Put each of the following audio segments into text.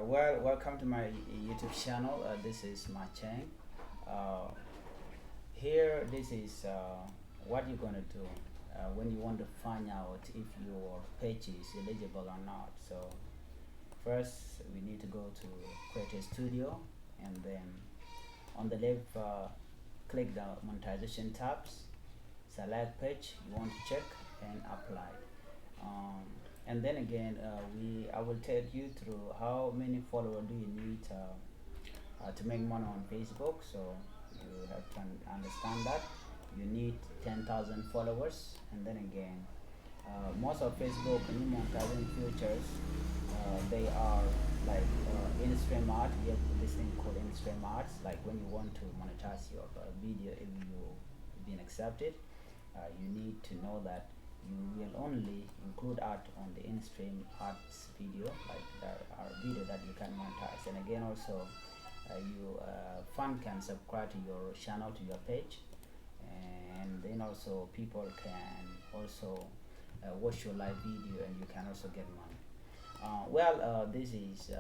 Well, welcome to my YouTube channel. This is Ma Cheng. Uh, Here, this is what you're gonna do when you want to find out if your page is eligible or not. So first, we need to go to Creator Studio, and then on the left, click the monetization tabs, select page you want to check, and apply. um, and then again I will take you through how many followers do you need to make money on Facebook. So you have to understand that you need 10,000 followers. And then again, most of Facebook new monetizing features, they are like in-stream art. We have this thing called in-stream arts, like when you want to monetize your video, if you've been accepted, you need to know that you will only include art on the in-stream arts video, like there are video that you can monetize. And again also, you fan can subscribe to your channel, to your page, and then also people can also watch your live video, and you can also get money. This is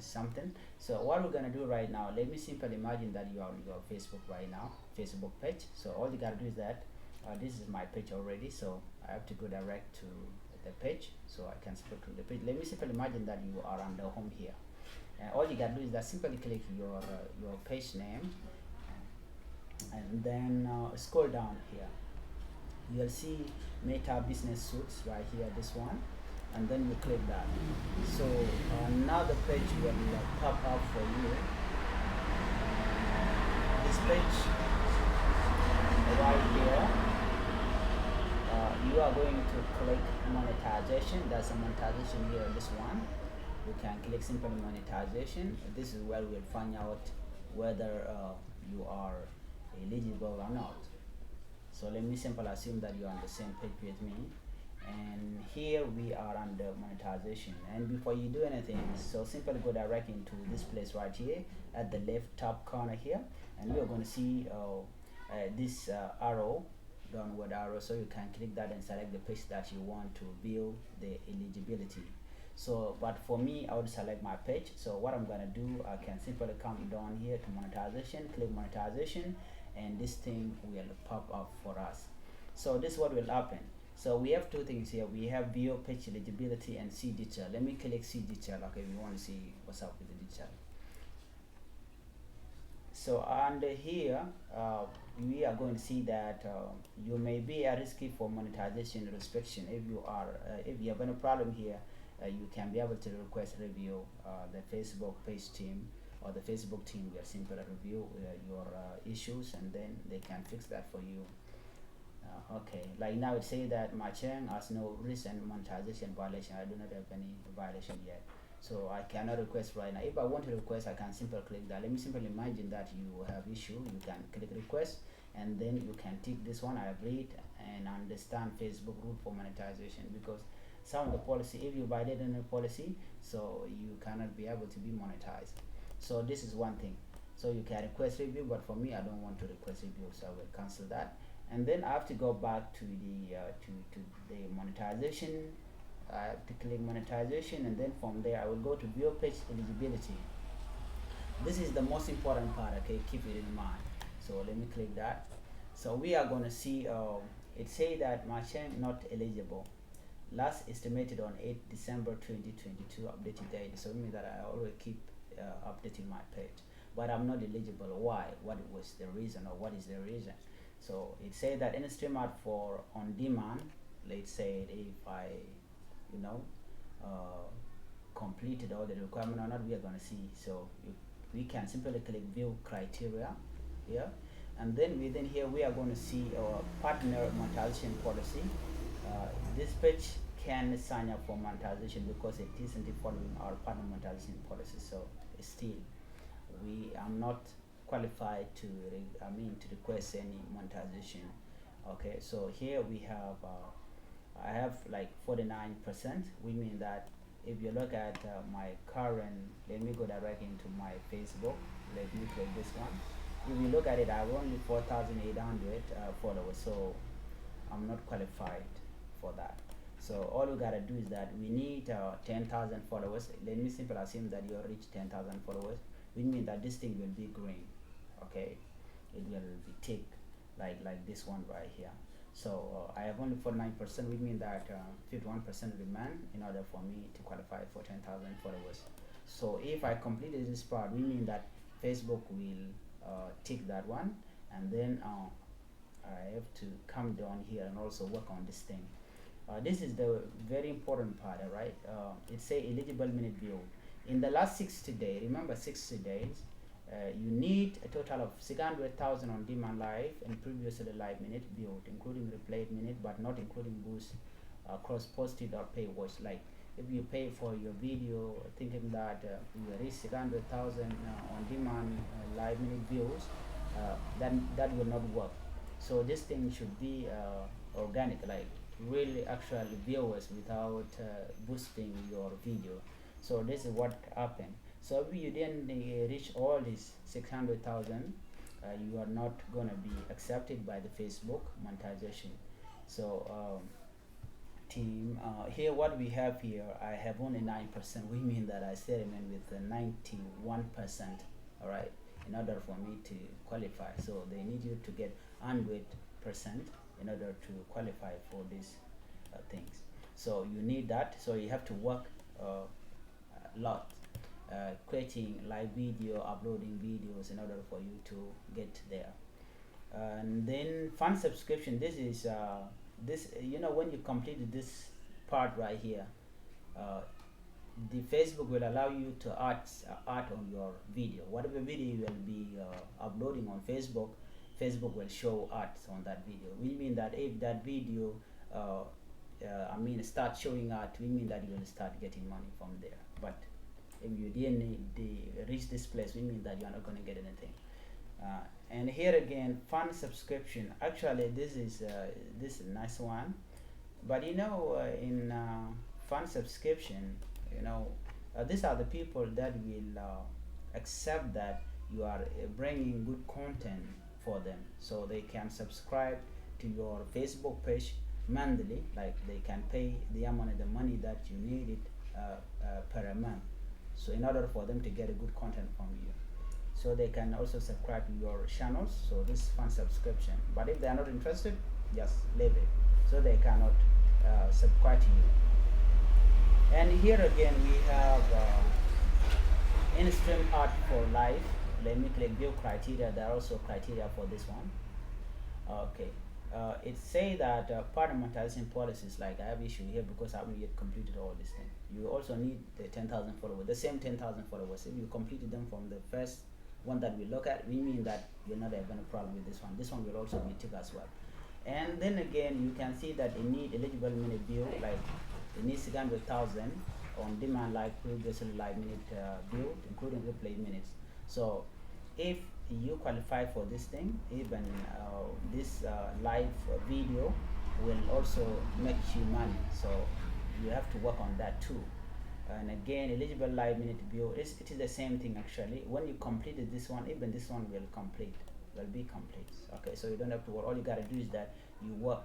something. So what we're gonna do right now, let me simply imagine that you are on your Facebook right now, Facebook page. So all you gotta do is that this is my page already, so I have to go direct to the page so I can scroll to the page. Let me simply imagine that you are on the home here. All you gotta do is that simply click your page name, and then scroll down here. You'll see Meta Business Suits right here, this one, and then you click that. So now the page will pop up for you. This page right here, you are going to click monetization. There's a monetization here, this one. You can click simple monetization. This is where we'll find out whether you are eligible or not. So let me simply assume that you're on the same page with me, and here we are under monetization. And before you do anything, so simply go direct into this place right here at the left top corner here, and you're going to see this arrow, downward arrow. So you can click that and select the page that you want to view the eligibility. So but for me, I would select my page. So what I'm going to do, I can simply come down here to monetization, click monetization, and this thing will pop up for us. So this is what will happen. So we have two things here. We have view page eligibility and see detail. Let me click see detail. Okay, we want to see what's up with the detail. So under here, we are going to see that you may be at risk for monetization restriction. If you have any problem here, you can be able to request review. The Facebook page team or the Facebook team will simply review your issues, and then they can fix that for you. Okay, like now it says that my channel has no recent monetization violation. I do not have any violation yet, so I cannot request right now. If I want to request, I can simply click that. Let me simply imagine that you have issue. You can click request, and then you can tick this one. I agree and understand Facebook rule for monetization, because some of the policy, if you violate any policy, so you cannot be able to be monetized. So this is one thing. So you can request review, but for me, I don't want to request review, so I will cancel that. And then I have to go back to the monetization. I have to click monetization, and then from there I will go to view page eligibility. This is the most important part. Okay, keep it in mind. So let me click that. So we are going to see it say that my channel not eligible, last estimated on 8 December 2022, updated date. So it means that I always keep updating my page, but I'm not eligible. Why? What was the reason, or what is the reason? So it says that any stream art for on demand, let's say if I completed all the requirement or not, we are going to see. So we can simply click view criteria here, and then within here we are going to see our partner monetization policy. This page can sign up for monetization because it isn't following our partner monetization policy. So still, I'm not qualified to request any monetization. Okay, so here we have I have like 49%. We mean that if you look at my current, let me go direct into my Facebook. Let me click this one. If you look at it, I have only 4,800 followers, so I'm not qualified for that. So all we gotta do is that we need 10,000 followers. Let me simply assume that you reach 10,000 followers, which means that this thing will be green. Okay, it will be tick like this one right here. So I have only 49%, which means that 51% remain in order for me to qualify for 10,000 followers. So if I completed this part, we mean that Facebook will tick that one, and then I have to come down here and also work on this thing. This is the very important part, all right? It say eligible minute view. In the last 60 days, remember 60 days, you need a total of 600,000 on demand live and previously live minute viewed, including replayed minute, but not including boost, cross-posted or pay watch. Like if you pay for your video, thinking that you reach 600,000 on demand live minute views, then that will not work. So this thing should be organic, like really actual viewers without boosting your video. So this is what happened. So if you didn't reach all these 600,000, you are not gonna be accepted by the Facebook monetization. So team, here what we have here, I have only 9%. We mean that I still remain with 91%. All right, in order for me to qualify. So they need you to get 100% in order to qualify for these things. So you need that. So you have to work a lot, creating live video, uploading videos in order for you to get there. And then fund subscription. This is when you complete this part right here, the Facebook will allow you to add on your video. Whatever video you will be uploading on Facebook, Facebook will show ads on that video. We mean that if that video start showing art, we mean that you will start getting money from there. But if you didn't reach this place, we mean that you are not going to get anything. And here again, fund subscription. Actually, this is a nice one, but in fund subscription, these are the people that will accept that you are bringing good content for them, so they can subscribe to your Facebook page monthly. Like they can pay the money that you need it per month. So in order for them to get a good content from you, so they can also subscribe to your channels. So this is fund subscription. But if they are not interested, just leave it. So they cannot subscribe to you. And here again we have in-stream art for live. Let me click view criteria. There are also criteria for this one. Okay. It say that part of monetization policies, like I have issue here because I haven't yet completed all this thing. You also need the 10,000 followers, the same 10,000 followers. If you completed them from the first one that we look at, we mean that you're not having a problem with this one. This one will also be ticked as well. And then again, you can see that they need eligible minute view, like they need 600,000 on demand live, previously live minute view, including replay minutes. So if you qualify for this thing, even this live video will also make you money. So you have to work on that too. And again, eligible live minute view, it is the same thing actually. When you completed this one, even this one will be complete. Okay, so you don't have to worry. All you gotta do is that you work.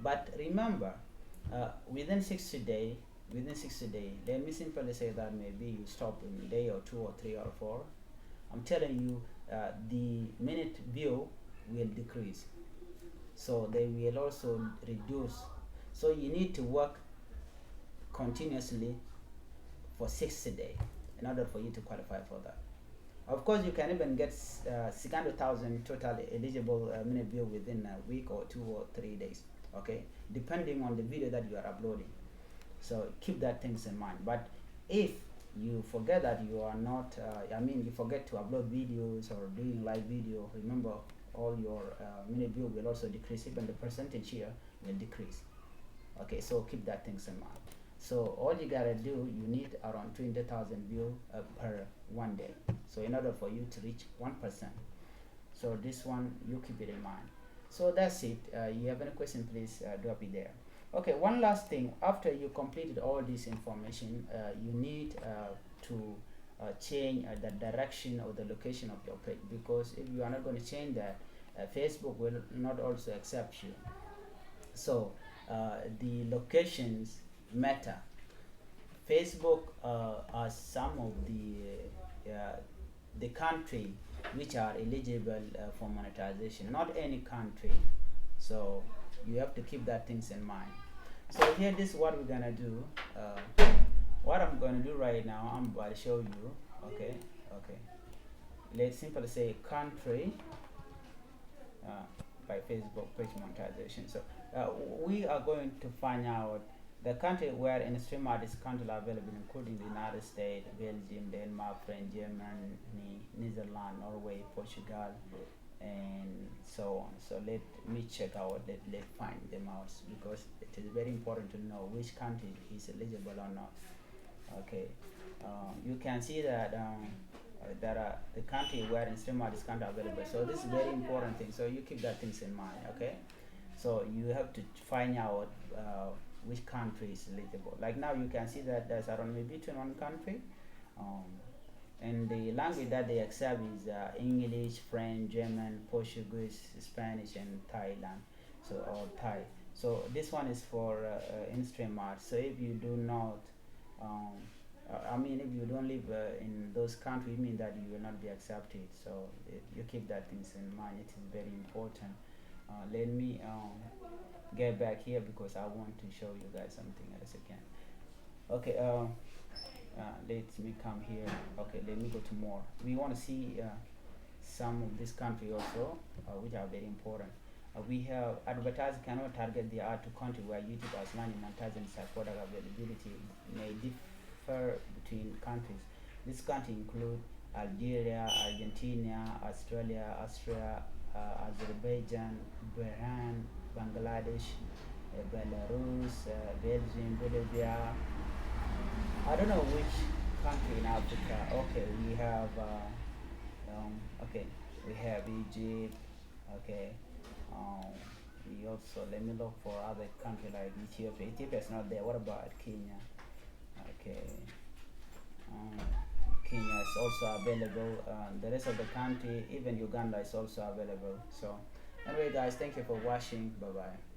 But remember, within 60 days, let me simply say that maybe you stop in a day or 2 or 3 or 4. I'm telling you, the minute view will decrease. So they will also reduce. So you need to work continuously for 60 days in order for you to qualify for that. Of course, you can even get 600,000 total eligible minute view within a week or 2 or 3 days. Okay, depending on the video that you are uploading. So keep that things in mind. But if you forget that you are not, you forget to upload videos or doing live video, remember all your minute view will also decrease. Even the percentage here will decrease. Okay, so keep that things in mind. So all you gotta do, you need around 20,000 views per 1 day. So in order for you to reach 1%, so this one you keep it in mind. So that's it. You have any question, please drop it there. Okay, one last thing. After you completed all this information, you need to change the direction or the location of your page, because if you are not going to change that, Facebook will not also accept you. So the locations matter. Facebook are some of the country which are eligible for monetization. Not any country, so you have to keep that things in mind. So here, this is what we're gonna do. What I'm gonna do right now, I'm about to show you. Okay, okay. Let's simply say country uh, by Facebook page monetization. So we are going to find out the country where InStreamArt is currently available, including the United States, Belgium, Denmark, France, Germany, Netherlands, Norway, Portugal, and so on. So let me check out, let find them out, because it is very important to know which country is eligible or not. Okay, you can see that there are the country where InStreamArt is currently available. So this is very important thing. So you keep that things in mind. Okay, so you have to find out which country is eligible. Like now you can see that there's around maybe 21 country, um, and the language that they accept is English, French, German, Portuguese, Spanish, and Thailand. So or Thai. So this one is for InStreamArt. So if you do not um, I mean, if you don't live in those countries, it means that you will not be accepted. So you keep that things in mind. It is very important. Let me get back here because I want to show you guys something else again. Okay, let me come here. Okay, let me go to more. We want to see some of this country also, which are very important. We have advertisers cannot target the ad to country where YouTube has money monetizing support availability may differ between countries. This country include Algeria, Argentina, Australia, Austria, Azerbaijan, Bahrain, Bangladesh, Belarus, Belgium, Bolivia. I don't know which country in Africa. Okay, we have okay, we have Egypt. Okay, um, we also, let me look for other country like Ethiopia. Ethiopia is not there. What about Kenya? Okay, um, Kenya is also available. The rest of the country, even Uganda, is also available. So, anyway, guys, thank you for watching. Bye bye.